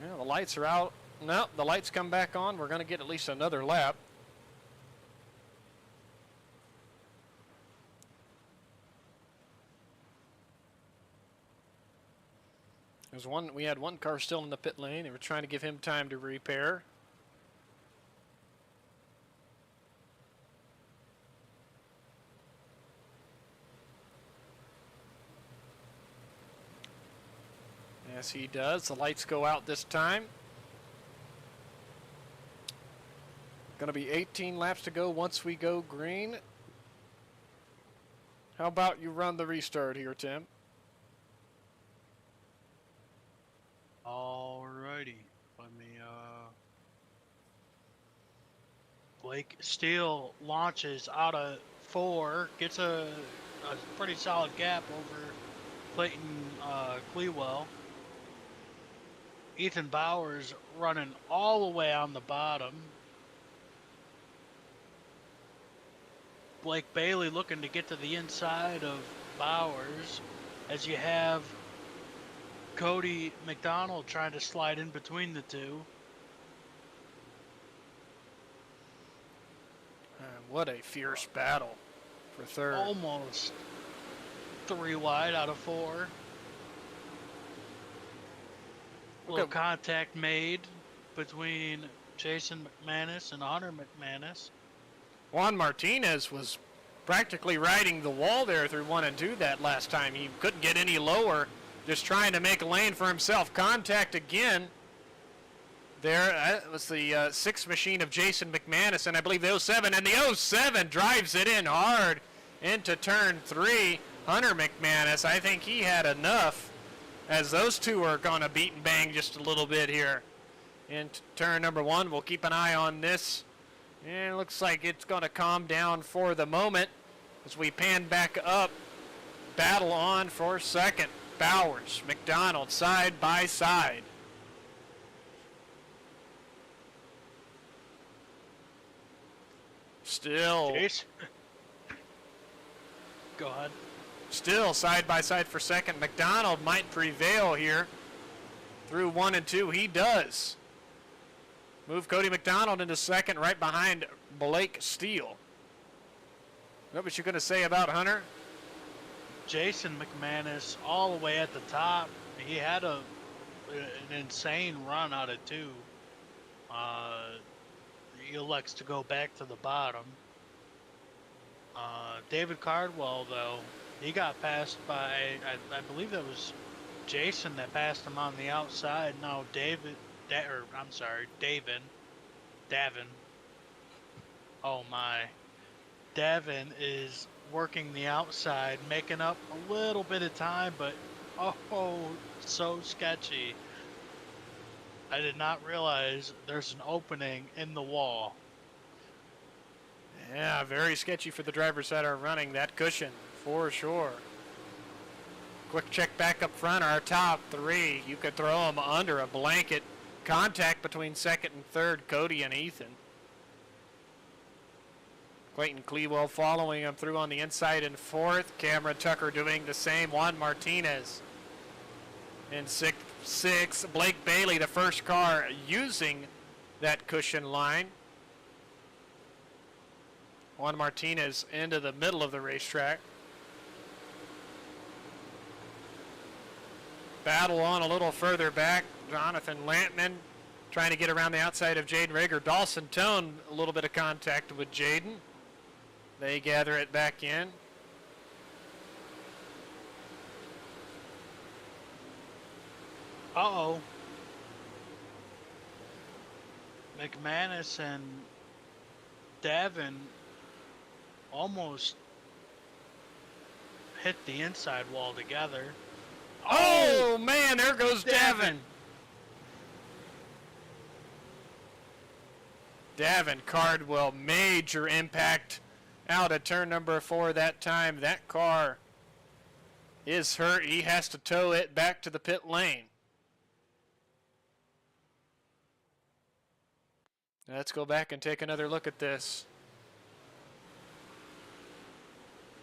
Yeah, the lights are out. No, the lights come back on. We're going to get at least another lap. We had one car still in the pit lane. They were trying to give him time to repair. Yes, he does. The lights go out this time. Going to be 18 laps to go once we go green. How about you run the restart here, Tim? Alrighty. Let me, Blake Steele launches out of 4, gets a pretty solid gap over Clayton Clewell. Ethan Bowers running all the way on the bottom. Blake Bailey looking to get to the inside of Bowers, as you have Cody McDonald trying to slide in between the two. What a fierce battle for third. Almost 3 wide out of 4. Little contact made between Jason McManus and Hunter McManus. Juan Martinez was practically riding the wall there through 1 and 2 that last time. He couldn't get any lower, just trying to make a lane for himself. Contact again there. That was the 6th machine of Jason McManus, and I believe the 07. And the 07 drives it in hard into turn 3. Hunter McManus, I think he had enough, as those two are going to beat and bang just a little bit here in turn number 1. We'll keep an eye on this. And it looks like it's going to calm down for the moment as we pan back up. Battle on for second. Bowers, McDonald, side by side. Still. Go ahead. Still side by side for second. McDonald might prevail here through 1 and 2. He does. Move Cody McDonald into second, right behind Blake Steele. What was you going to say about Hunter? Jason McManus all the way at the top. He had an insane run out of 2. He elects to go back to the bottom. David Cardwell, though, he got passed by, I believe that was Jason that passed him on the outside. Now Davin. Oh my. Davin is working the outside, making up a little bit of time, but oh, so sketchy. I did not realize there's an opening in the wall. Yeah, very sketchy for the drivers that are running that cushion, for sure. Quick check back up front, our top 3. You could throw them under a blanket. Contact between second and third, Cody and Ethan. Clayton Clewell following him through on the inside in 4th. Cameron Tucker doing the same. Juan Martinez in 6th 6. Blake Bailey, the first car using that cushion line. Juan Martinez into the middle of the racetrack. Battle on a little further back. Jonathan Lampman trying to get around the outside of Jaden Rager. Dawson Tone, a little bit of contact with Jaden. They gather it back in. Uh-oh. McManus and Davin almost hit the inside wall together. Oh, man, there goes Davin. Davin Cardwell, major impact out of turn number 4 that time. That car is hurt. He has to tow it back to the pit lane. Let's go back and take another look at this.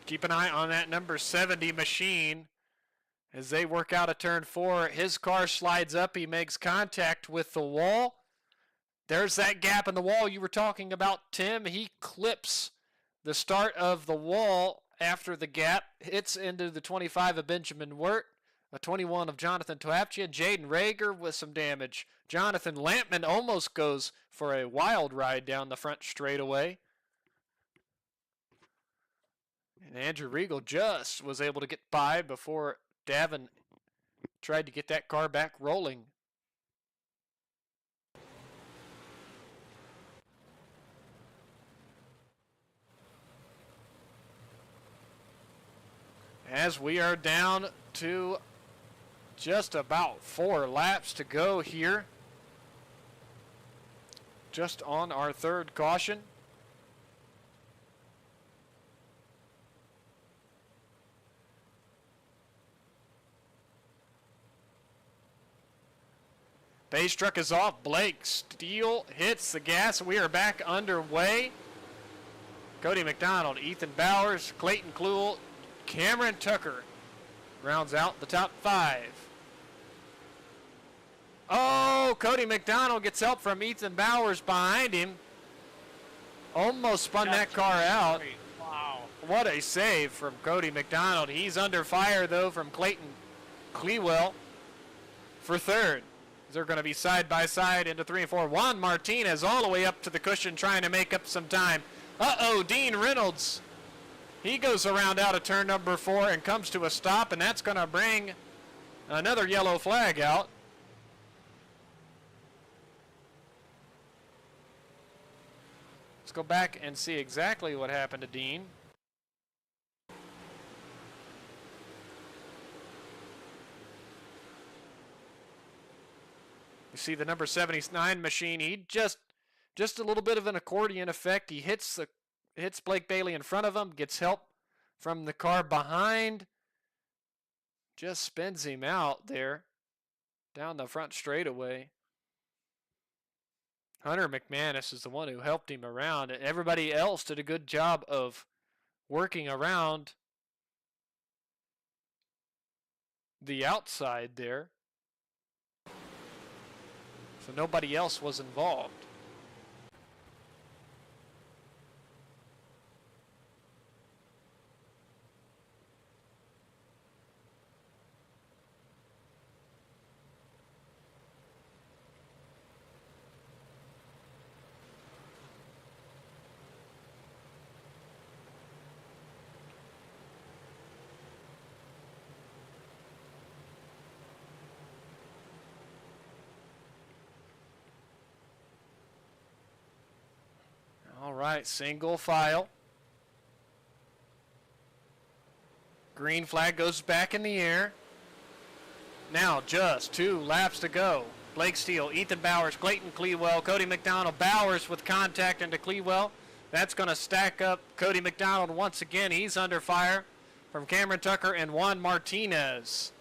Keep an eye on that number 70 machine as they work out of turn 4. His car slides up. He makes contact with the wall. There's that gap in the wall you were talking about, Tim. He clips the start of the wall after the gap, hits into the 25 of Benjamin Wirt, a 21 of Jonathan Toapchia, Jaden Rager with some damage. Jonathan Lampman almost goes for a wild ride down the front straightaway. And Andrew Regal just was able to get by before Davin tried to get that car back rolling. As we are down to just about 4 laps to go here, just on our 3rd caution. Base truck is off. Blake Steele hits the gas. We are back underway. Cody McDonald, Ethan Bowers, Clayton Kluel, Cameron Tucker rounds out the top 5. Oh, Cody McDonald gets help from Ethan Bowers behind him. Almost spun that car out. Wow. What a save from Cody McDonald. He's under fire, though, from Clayton Clewell for 3rd. They're going to be side by side into 3 and 4. Juan Martinez all the way up to the cushion trying to make up some time. Uh-oh, Dean Reynolds. He goes around out of turn number 4 and comes to a stop, and that's going to bring another yellow flag out. Let's go back and see exactly what happened to Dean. You see the number 79 machine. He just a little bit of an accordion effect. He hits Blake Bailey in front of him, gets help from the car behind, just spins him out there down the front straightaway. Hunter McManus is the one who helped him around. Everybody else did a good job of working around the outside there. So nobody else was involved. All right, single file. Green flag goes back in the air. Now just 2 laps to go. Blake Steele, Ethan Bowers, Clayton Clewell, Cody McDonald. Bowers with contact into Clewell. That's going to stack up Cody McDonald once again. He's under fire from Cameron Tucker and Juan Martinez.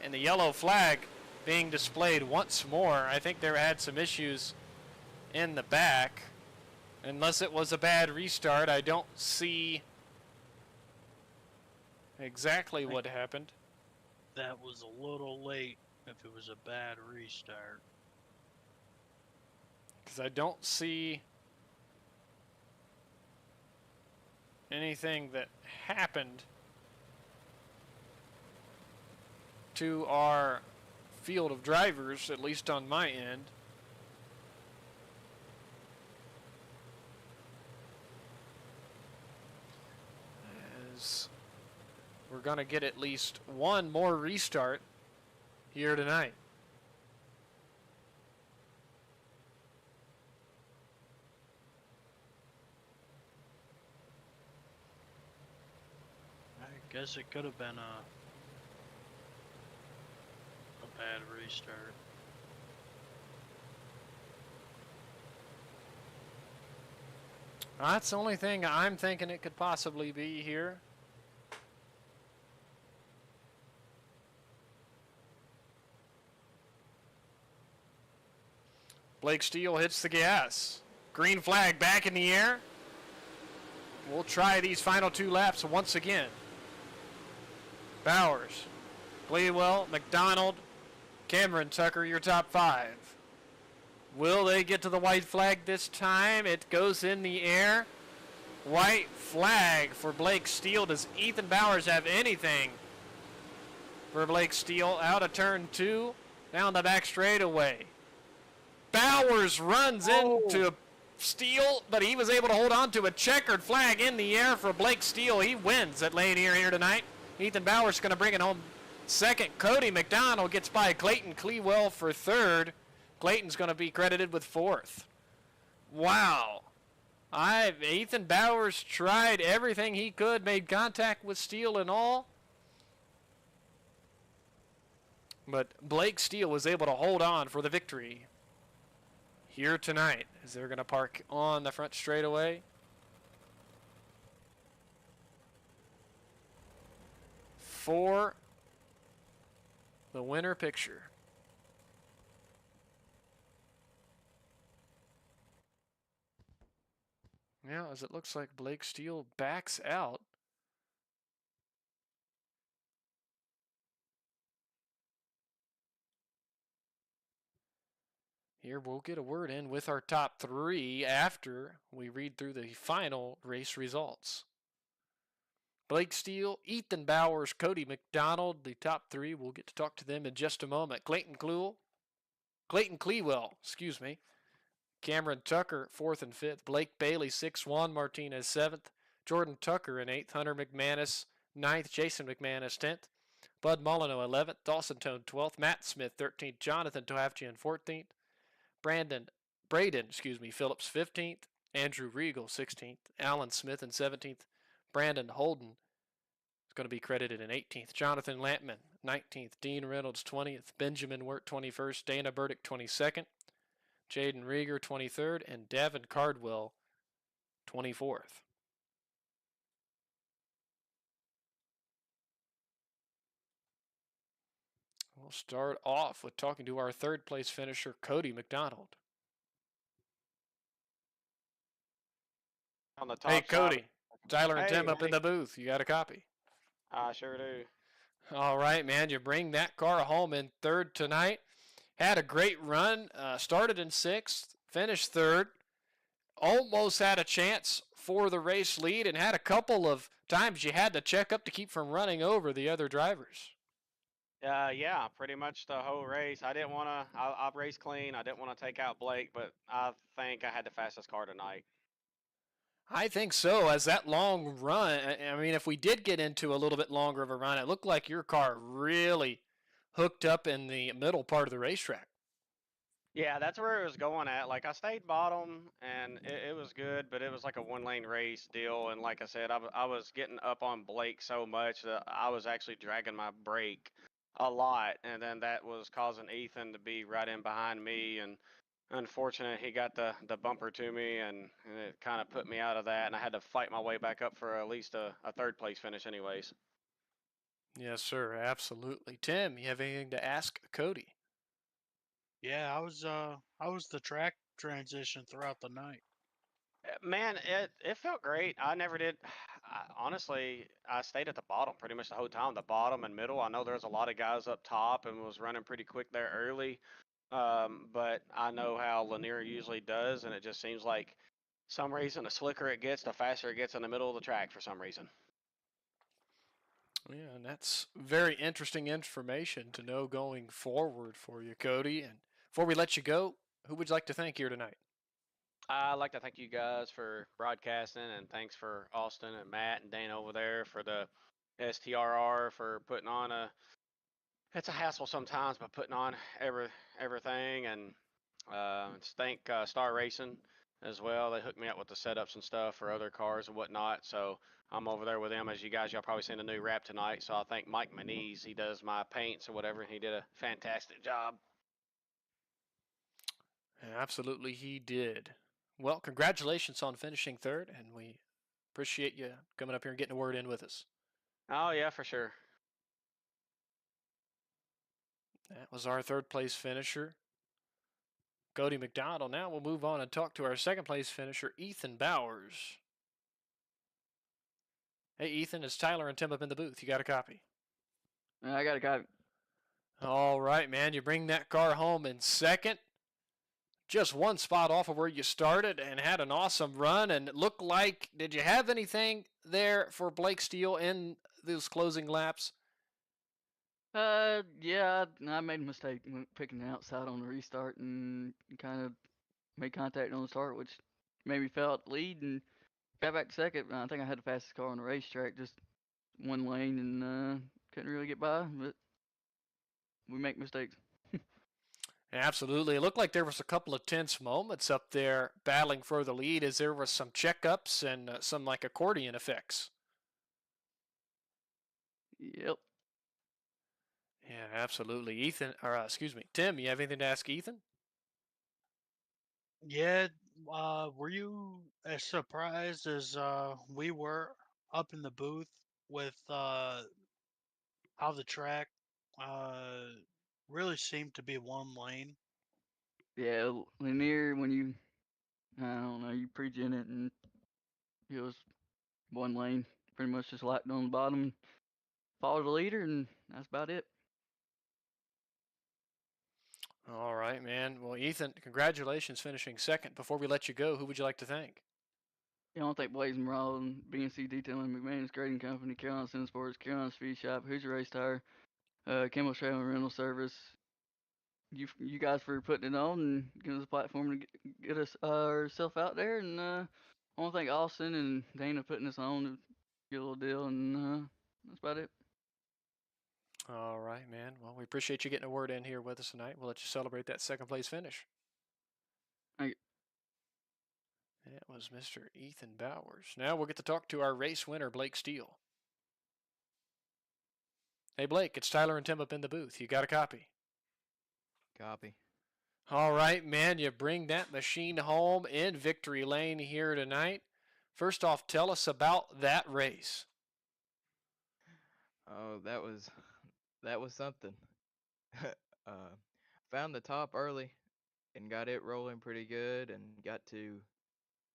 And the yellow flag being displayed once more. I think there had some issues in the back. Unless it was a bad restart, I don't see exactly what happened. That was a little late. if it was a bad restart. Because I don't see anything that happened to our field of drivers, at least on my end. As we're going to get at least one more restart here tonight. I guess it could have been a bad restart. That's the only thing I'm thinking it could possibly be here. Blake Steele hits the gas. Green flag back in the air. We'll try these final 2 laps once again. Bowers, Clewell, McDonald, Cameron Tucker, your top 5. Will they get to the white flag this time? It goes in the air. White flag for Blake Steele. Does Ethan Bowers have anything for Blake Steele? Out of turn 2, down the back straightaway. Bowers runs into Steele, but he was able to hold on to a checkered flag in the air for Blake Steele. He wins at Lanier here tonight. Ethan Bowers going to bring it home second. Cody McDonald gets by Clayton Clewell for third. Clayton's going to be credited with fourth. Wow. Ethan Bowers tried everything he could, made contact with Steele and all. But Blake Steele was able to hold on for the victory here tonight, as they're going to park on the front straightaway. For the winner picture. Now, as it looks like Blake Steele backs out. Here we'll get a word in with our top 3 after we read through the final race results. Blake Steele, Ethan Bowers, Cody McDonald, the top 3. We'll get to talk to them in just a moment. Clayton Clewell, Cameron Tucker, 4th and 5th. Blake Bailey, 6th. Juan Martinez, 7th. Jordan Tucker in 8th. Hunter McManus, 9th. Jason McManus, 10th. Bud Molyneux, 11th. Dawson Tone, 12th. Matt Smith, 13th. Jonathan Tohavchian, 14th. Braden Phillips, 15th. Andrew Regal, 16th. Alan Smith in 17th. Brandon Holden is going to be credited in 18th. Jonathan Lampman, 19th. Dean Reynolds, 20th. Benjamin Wirt, 21st. Dana Burdick, 22nd. Jaden Rieger, 23rd. And Davin Cardwell, 24th. We'll start off with talking to our 3rd place finisher, Cody McDonald. On the top Hey, Cody. shot. Tyler and Hey, Tim up in the booth. You got a copy? I sure do. All right, man. You bring that car home in 3rd tonight. Had a great run. Started in 6th. Finished 3rd. Almost had a chance for the race lead, and had a couple of times you had to check up to keep from running over the other drivers. Yeah, pretty much the whole race. I didn't want to. I raced clean. I didn't want to take out Blake, but I think I had the fastest car tonight. I think so. As that long run, I mean, if we did get into a little bit longer of a run, it looked like your car really hooked up in the middle part of the racetrack. Yeah, that's where it was going at. Like I stayed bottom, and it was good, but it was like a 1-lane race deal. And like I said, I was getting up on Blake so much that I was actually dragging my brake a lot, and then that was causing Ethan to be right in behind me. And unfortunate, he got the bumper to me, and it kind of put me out of that. And I had to fight my way back up for at least a 3rd place finish, anyways. Yes, sir. Absolutely. Tim, you have anything to ask Cody? Yeah, I was the track transition throughout the night. Man, it felt great. I never did. Honestly, I stayed at the bottom pretty much the whole time. The bottom and middle. I know there's a lot of guys up top and was running pretty quick there early. But I know how Lanier usually does, and it just seems like some reason the slicker it gets, the faster it gets in the middle of the track for some reason. Yeah, and that's very interesting information to know going forward for you, Cody. And before we let you go, who would you like to thank here tonight? I'd like to thank you guys for broadcasting, and thanks for Austin and Matt and Dane over there for the STRR for putting on a. It's a hassle sometimes, but putting on everything, and thank Star Racing as well. They hooked me up with the setups and stuff for other cars and whatnot. So I'm over there with them. As you guys, y'all probably seen a new wrap tonight. So I thank Mike Maniz. He does my paints or whatever, and he did a fantastic job. Absolutely, he did. Well, congratulations on finishing third, and we appreciate you coming up here and getting a word in with us. Oh yeah, for sure. That was our third place finisher, Cody McDonald. Now we'll move on and talk to our second place finisher, Ethan Bowers. Hey, Ethan, it's Tyler and Tim up in the booth. You got a copy? I got a copy. All right, man. You bring that car home in second. Just one spot off of where you started and had an awesome run. And it looked like, did you have anything there for Blake Steele in those closing laps? Yeah, I made a mistake picking the outside on the restart and kind of made contact on the start, which made me fell out the lead and got back to second. I think I had the fastest car on the racetrack, just one lane, and couldn't really get by. But we make mistakes. Absolutely. It looked like there was a couple of tense moments up there battling for the lead as there was some checkups and some like accordion effects. Yep. Yeah, absolutely. Ethan, or excuse me, Tim, you have anything to ask Ethan? Yeah, were you as surprised as we were up in the booth with how the track uh really seemed to be one lane? Yeah, Lanier, when you, I don't know, you pre-gen it and it was one lane, pretty much just locked on the bottom, follow the leader, and that's about it. All right, man. Well, Ethan, congratulations finishing second. Before we let you go, who would you like to thank? Yeah, I want to thank Blaze and Raw, BNC Detailing, McManus Grading Company, Carolina Center Sports, Carolina Speed Shop, Hoosier Race Tire, Kimball Trailer Rental Service. You guys for putting it on and giving us a platform to get us ourselves out there. And I want to thank Austin and Dana putting us on to get a little deal. And that's about it. All right, man. Well, we appreciate you getting a word in here with us tonight. We'll let you celebrate that second place finish. Thank you. That was Mr. Ethan Bowers. Now we'll get to talk to our race winner, Blake Steele. Hey, Blake, it's Tyler and Tim up in the booth. You got a copy? Copy. All right, man. You bring that machine home in victory lane here tonight. First off, tell us about that race. Oh, that was something. Found the top early and got it rolling pretty good and got to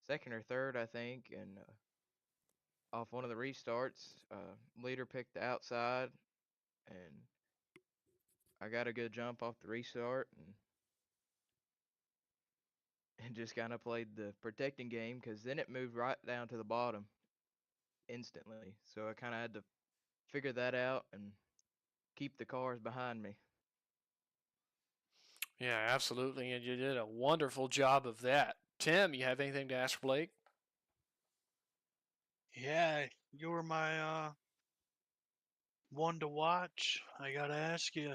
second or third, I think, and off one of the restarts, leader picked the outside and I got a good jump off the restart and just kind of played the protecting game because then it moved right down to the bottom instantly. So I kind of had to figure that out and keep the cars behind me. Yeah, absolutely. And you did a wonderful job of that. Tim, you have anything to ask Blake? Yeah, you were my one to watch. I gotta ask you,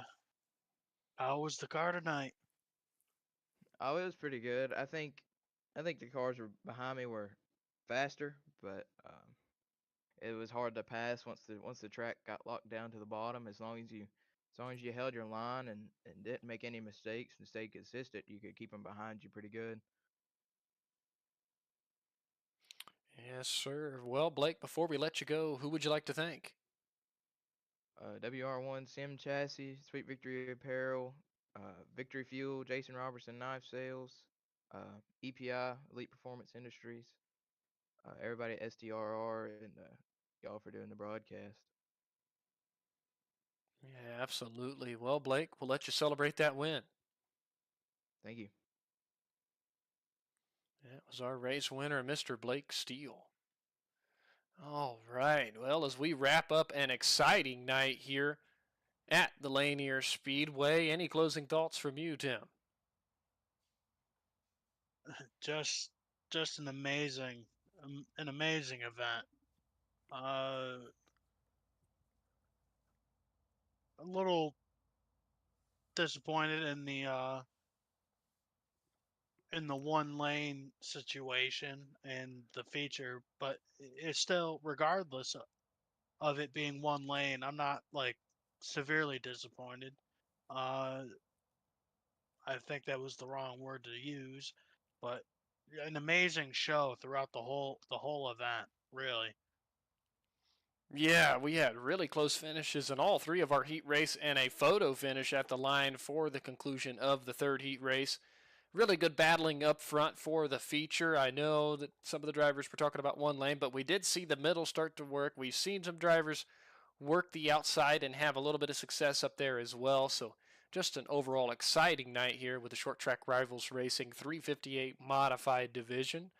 how was the car tonight? Oh, it was pretty good. I think the cars were behind me were faster, but it was hard to pass once the track got locked down to the bottom. As long as you held your line and didn't make any mistakes and stayed consistent, you could keep them behind you pretty good. Yes, sir. Well, Blake, before we let you go, who would you like to thank? WR1 Sim Chassis, Sweet Victory Apparel, Victory Fuel, Jason Robertson Knife Sales, EPI, Elite Performance Industries, everybody at STRR, and y'all for doing the broadcast. Yeah, absolutely. Well, Blake, we'll let you celebrate that win. Thank you. That was our race winner, Mr. Blake Steele. All right. Well, as we wrap up an exciting night here at the Lanier Speedway, any closing thoughts from you, Tim? Just an amazing event. A little disappointed in the one lane situation and the feature, but it's still, regardless of it being one lane, I'm not like severely disappointed. I think that was the wrong word to use, but an amazing show throughout the whole event, really. Yeah, we had really close finishes in all three of our heat race and a photo finish at the line for the conclusion of the third heat race. Really good battling up front for the feature. I know that some of the drivers were talking about one lane, but we did see the middle start to work. We've seen some drivers work the outside and have a little bit of success up there as well. So just an overall exciting night here with the Short Track Rivals Racing 358 Modified Division.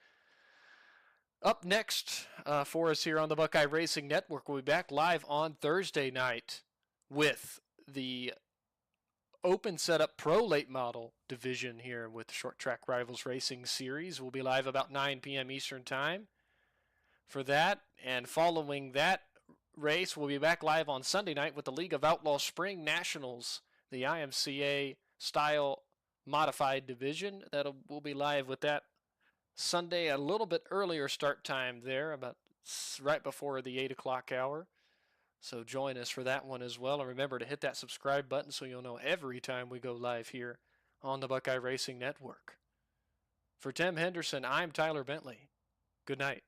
Up next for us here on the Buckeye Racing Network, we'll be back live on Thursday night with the Open Setup Pro Late Model division here with the Short Track Rivals Racing Series. We'll be live about 9 p.m. Eastern Time for that. And following that race, we'll be back live on Sunday night with the League of Outlaw Spring Nationals, the IMCA style modified division. We'll be live with that Sunday, a little bit earlier start time there, about right before the 8 o'clock hour. So join us for that one as well. And remember to hit that subscribe button so you'll know every time we go live here on the Buckeye Racing Network. For Tim Henderson, I'm Tyler Bentley. Good night.